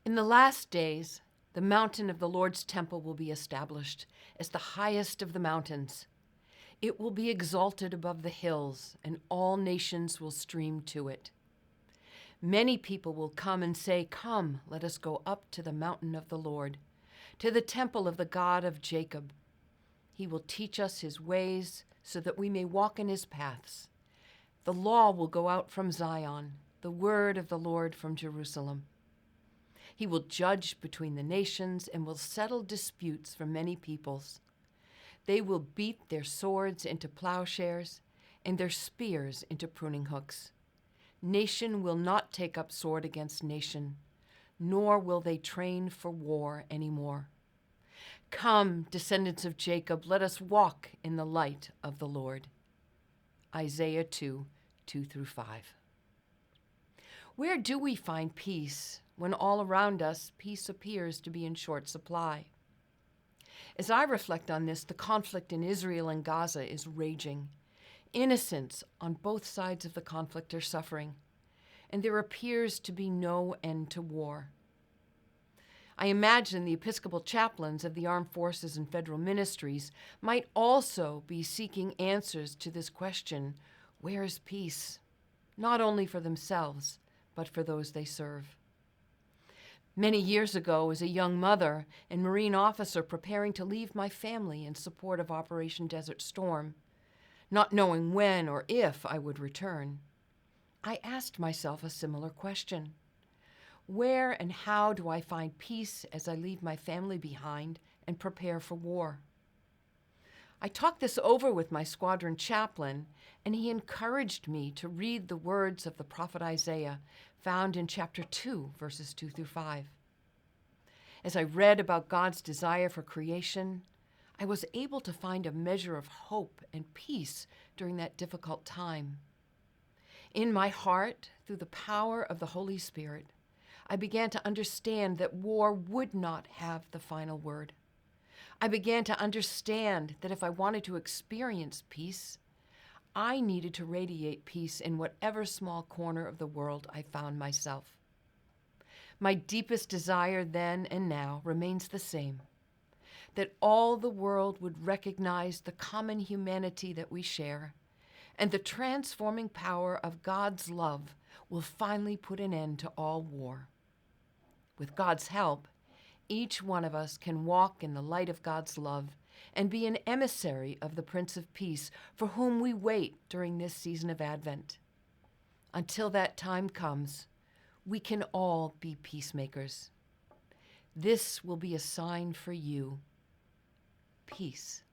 In the last days, the mountain of the Lord's temple will be established as the highest of the mountains. It will be exalted above the hills, and all nations will stream to it. Many people will come and say, "Come, let us go up to the mountain of the Lord, to the temple of the God of Jacob. He will teach us his ways so that we may walk in his paths. The law will go out from Zion, the word of the Lord from Jerusalem. He will judge between the nations and will settle disputes for many peoples. They will beat their swords into plowshares and their spears into pruning hooks. Nation will not take up sword against nation, nor will they train for war anymore. Come, descendants of Jacob, let us walk in the light of the Lord." Isaiah 2, 2-5. Where do we find peace when all around us peace appears to be in short supply? As I reflect on this, the conflict in Israel and Gaza is raging. Innocents on both sides of the conflict are suffering, and there appears to be no end to war. I imagine the Episcopal chaplains of the armed forces and federal ministries might also be seeking answers to this question: where is peace? Not only for themselves, but for those they serve. Many years ago, as a young mother and Marine officer preparing to leave my family in support of Operation Desert Storm, not knowing when or if I would return, I asked myself a similar question. Where and how do I find peace as I leave my family behind and prepare for war? I talked this over with my squadron chaplain, and he encouraged me to read the words of the prophet Isaiah found in chapter 2, verses 2-5. As I read about God's desire for creation, I was able to find a measure of hope and peace during that difficult time. In my heart, through the power of the Holy Spirit, I began to understand that war would not have the final word. I began to understand that if I wanted to experience peace, I needed to radiate peace in whatever small corner of the world I found myself. My deepest desire then and now remains the same: that all the world would recognize the common humanity that we share, and the transforming power of God's love will finally put an end to all war. With God's help, each one of us can walk in the light of God's love and be an emissary of the Prince of Peace, for whom we wait during this season of Advent. Until that time comes, we can all be peacemakers. This will be a sign for you: peace.